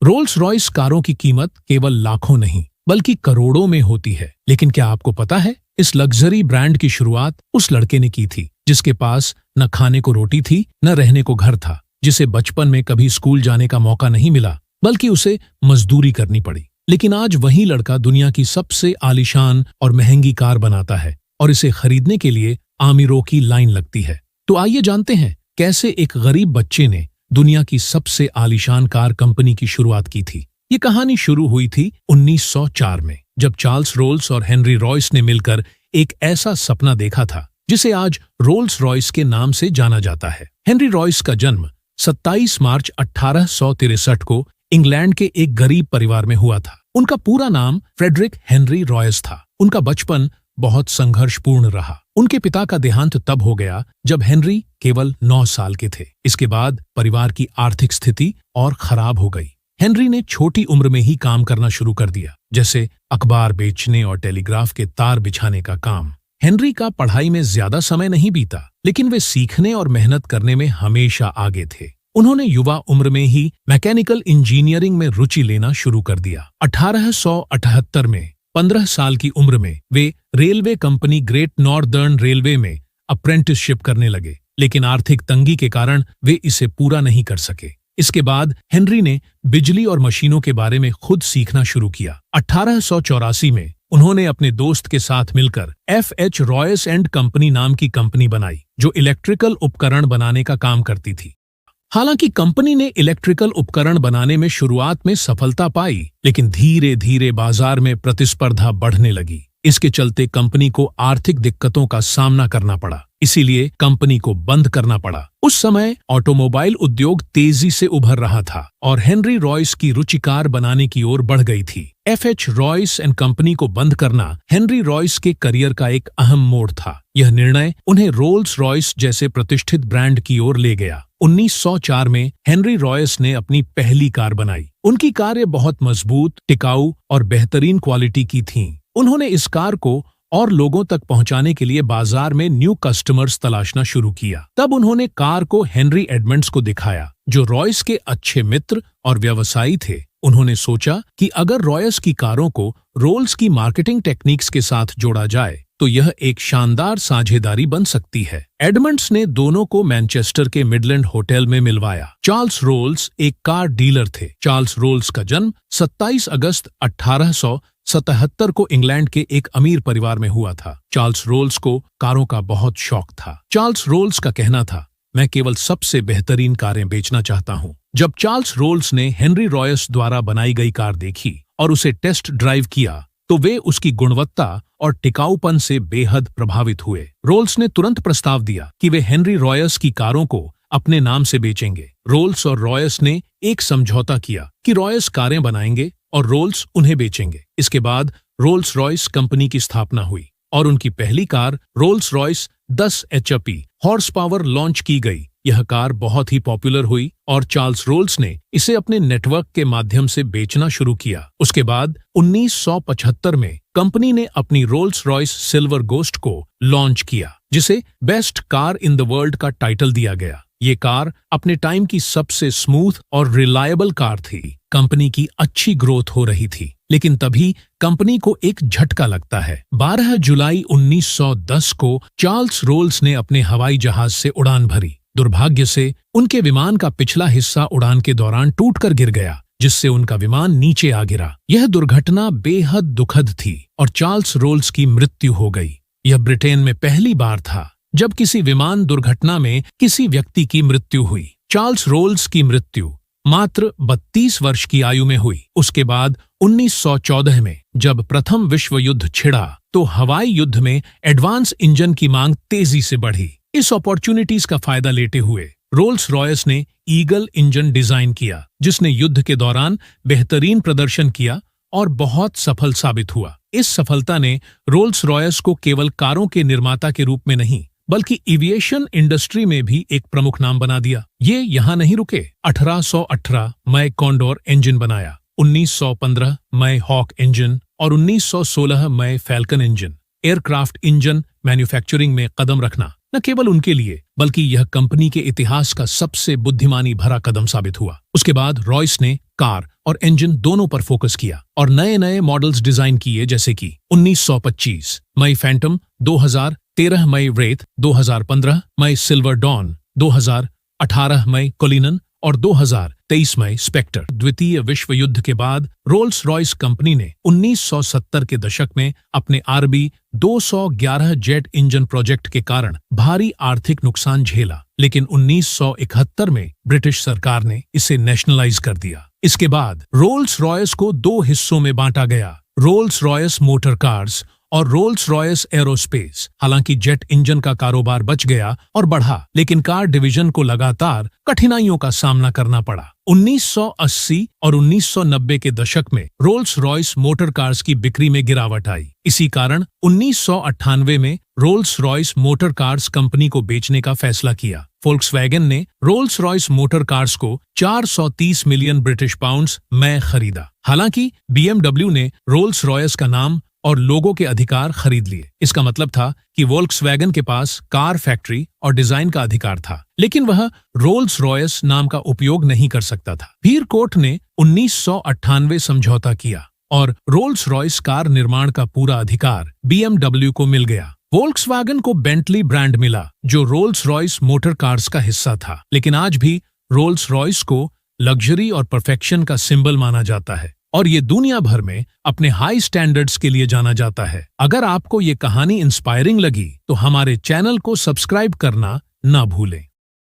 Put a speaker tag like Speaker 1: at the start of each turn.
Speaker 1: Rolls Royce कारों की कीमत केवल लाखों नहीं बल्कि करोड़ों में होती है। लेकिन क्या आपको पता है, इस लग्जरी ब्रांड की शुरुआत उस लड़के ने की थी जिसके पास न खाने को रोटी थी न रहने को घर था, जिसे बचपन में कभी स्कूल जाने का मौका नहीं मिला बल्कि उसे मजदूरी करनी पड़ी। लेकिन आज वही लड़का दुनिया की सबसे आलीशान और महंगी कार बनाता है और इसे खरीदने के लिए आमिरों की लाइन लगती है। तो आइए जानते हैं कैसे एक गरीब बच्चे ने दुनिया की सबसे आलीशान कार कंपनी की शुरुआत की थी। ये कहानी शुरू हुई थी 1904 में, जब चार्ल्स रोल्स और हेनरी रॉयस ने मिलकर एक ऐसा सपना देखा था जिसे आज रोल्स रॉयस के नाम से जाना जाता है। हेनरी रॉयस का जन्म 27 मार्च 1863 को इंग्लैंड के एक गरीब परिवार में हुआ था। उनका पूरा नाम फ्रेडरिक हेनरी रॉयस था। उनका बचपन बहुत संघर्षपूर्ण रहा। उनके पिता का देहांत तब हो गया जब हेनरी केवल 9 साल के थे। इसके बाद परिवार की आर्थिक स्थिति और खराब हो गई। हेनरी ने छोटी उम्र में ही काम करना शुरू कर दिया, जैसे अखबार बेचने और टेलीग्राफ के तार बिछाने का काम। हेनरी का पढ़ाई में ज्यादा समय नहीं बीता, लेकिन वे सीखने और मेहनत करने में हमेशा आगे थे। उन्होंने युवा उम्र में ही मैकेनिकल इंजीनियरिंग में रुचि लेना शुरू कर दिया। 1878 में 15 साल की उम्र में वे railway company Great Northern Railway में अप्रेंटिसशिप करने लगे, लेकिन आर्थिक तंगी के कारण वे इसे पूरा नहीं कर सके। इसके बाद हेनरी ने बिजली और मशीनों के बारे में खुद सीखना शुरू किया। 1884 में उन्होंने अपने दोस्त के साथ मिलकर F.H. रॉयस एंड कंपनी नाम की कंपनी बनाई, जो इलेक्ट्रिकल उपकरण बनाने का काम करती थी। हालांकि कंपनी ने इलेक्ट्रिकल उपकरण बनाने में शुरुआत में सफलता पाई, लेकिन धीरे धीरे बाजार में प्रतिस्पर्धा बढ़ने लगी। इसके चलते कंपनी को आर्थिक दिक्कतों का सामना करना पड़ा, इसीलिए कंपनी को बंद करना पड़ा। उस समय ऑटोमोबाइल उद्योग तेजी से उभर रहा था और हेनरी रॉयस की रुचि कार बनाने की ओर बढ़ गई थी। F.H. रॉयस एंड कंपनी को बंद करना हेनरी रॉयस के करियर का एक अहम मोड़ था। यह निर्णय उन्हें रोल्स रॉयस जैसे प्रतिष्ठित ब्रांड की ओर ले गया। 1904 में हेनरी रॉयस ने अपनी पहली कार बनाई। उनकी कारें बहुत मजबूत, टिकाऊ और बेहतरीन क्वालिटी की थीं। उन्होंने इस कार को और लोगों तक पहुंचाने के लिए बाजार में न्यू कस्टमर्स तलाशना शुरू किया। तब उन्होंने कार को हेनरी एडमंड्स को दिखाया, जो रॉयस के अच्छे मित्र और व्यवसायी थे। उन्होंने सोचा कि अगर रॉयस की कारों को रोल्स की मार्केटिंग टेक्निक्स के साथ जोड़ा जाए तो यह एक शानदार साझेदारी बन सकती है। एडमंड्स ने दोनों को मैनचेस्टर के मिडलैंड होटल में मिलवाया। चार्ल्स रोल्स एक कार डीलर थे। चार्ल्स रोल्स का जन्म 27 अगस्त 1877 को इंग्लैंड के एक अमीर परिवार में हुआ था। चार्ल्स रोल्स को कारों का बहुत शौक था। चार्ल्स रोल्स का कहना था, मैं केवल सबसे बेहतरीन कारें बेचना चाहता हूं। जब चार्ल्स रोल्स ने हेनरी रॉयस द्वारा बनाई गई कार देखी और उसे टेस्ट ड्राइव किया तो वे उसकी गुणवत्ता और टिकाऊपन से बेहद प्रभावित हुए। रोल्स ने तुरंत प्रस्ताव दिया कि वे हेनरी रॉयस की कारों को अपने नाम से बेचेंगे। रोल्स और रॉयस ने एक समझौता किया कि रॉयस कारें बनाएंगे और रोल्स उन्हें बेचेंगे। इसके बाद रोल्स रॉयस कंपनी की स्थापना हुई और उनकी पहली car Rolls Royce 10 HP horse power launch की गई। यह कार बहुत ही पॉपुलर हुई और चार्ल्स रोल्स ने इसे अपने नेटवर्क के माध्यम से बेचना शुरू किया। उसके बाद 1975 में कंपनी ने अपनी रोल्स रॉयस सिल्वर गोस्ट को लॉन्च किया, जिसे best car in the world का टाइटल दिया गया। ये कार अपने टाइम की सबसे स्मूथ और रिलायबल कार थी। कंपनी की अच्छी ग्रोथ हो रही थी, लेकिन तभी कंपनी को एक झटका लगता है। 12 जुलाई 1910 को चार्ल्स रोल्स ने अपने हवाई जहाज से उड़ान भरी। दुर्भाग्य से उनके विमान का पिछला हिस्सा उड़ान के दौरान टूटकर गिर गया, जिससे उनका विमान नीचे आ गिरा। यह दुर्घटना बेहद दुखद थी और चार्ल्स रोल्स की मृत्यु हो गई। यह ब्रिटेन में पहली बार था जब किसी विमान दुर्घटना में किसी व्यक्ति की मृत्यु हुई। चार्ल्स रोल्स की मृत्यु मात्र 32 वर्ष की आयु में हुई। उसके बाद 1914 में जब प्रथम विश्व युद्ध छिड़ा तो हवाई युद्ध में एडवांस इंजन की मांग तेजी से बढ़ी। इस अपॉर्चुनिटीज का फायदा लेते हुए रोल्स रॉयस ने ईगल इंजन डिजाइन किया, जिसने युद्ध के दौरान बेहतरीन प्रदर्शन किया और बहुत सफल साबित हुआ। इस सफलता ने रोल्स रॉयस को केवल कारों के निर्माता के रूप में नहीं बल्कि एविएशन इंडस्ट्री में भी एक प्रमुख नाम बना दिया। ये यहाँ नहीं रुके। 1818 में कॉन्डोर इंजन बनाया, 1915 में हॉक इंजन और 1916 में falcon engine. Aircraft engine manufacturing में कदम रखना न केवल उनके लिए बल्कि यह कंपनी के इतिहास का सबसे बुद्धिमानी भरा कदम साबित हुआ। उसके बाद रॉयस ने कार और इंजन दोनों पर फोकस किया और नए नए मॉडल्स डिजाइन किए, जैसे कि 1925 मई फैंटम, 2013 मई व्रेथ, 2015 मई सिल्वर डॉन, 2018 मई कोलिनन और 2023 में स्पेक्टर। द्वितीय विश्व युद्ध के बाद रोल्स रॉयस कंपनी ने 1970 के दशक में अपने RB 211 जेट इंजन प्रोजेक्ट के कारण भारी आर्थिक नुकसान झेला, लेकिन 1971 में ब्रिटिश सरकार ने इसे नेशनलाइज कर दिया। इसके बाद रोल्स रॉयस को दो हिस्सों में बांटा गया, रोल्स रॉयस मोटर कार्स और रोल्स रॉयस एरोस्पेस। हालांकि जेट इंजन का कारोबार बच गया और बढ़ा, लेकिन कार डिवीजन को लगातार कठिनाइयों का सामना करना पड़ा। 1980 और 1990 के दशक में रोल्स रॉयस मोटर कार्स की बिक्री में गिरावट आई। इसी कारण 1998 में Rolls Royce motor cars company को बेचने का फैसला किया। फोल्क्सवैगन ने रोल्स रॉयस मोटर कार्स को 430 मिलियन ब्रिटिश पाउंड्स में खरीदा। हालांकि BMW ने रोल्स रॉयस का नाम और लोगों के अधिकार खरीद लिए। इसका मतलब था कि वोल्क्सवैगन के पास कार फैक्ट्री और डिजाइन का अधिकार था, लेकिन वह रोल्स रॉयस नाम का उपयोग नहीं कर सकता था। फिर कोर्ट ने 1998 समझौता किया और रोल्स रॉयस कार निर्माण का पूरा अधिकार BMW को मिल गया। वोल्क्सवैगन को बेंटली ब्रांड मिला, जो रोल्स रॉयस मोटर कार्स का हिस्सा था, लेकिन आज भी रोल्स रॉयस को लग्जरी और परफेक्शन का सिंबल माना जाता है और ये दुनिया भर में अपने हाई स्टैंडर्ड्स के लिए जाना जाता है। अगर आपको ये कहानी इंस्पायरिंग लगी तो हमारे चैनल को सब्सक्राइब करना ना भूलें।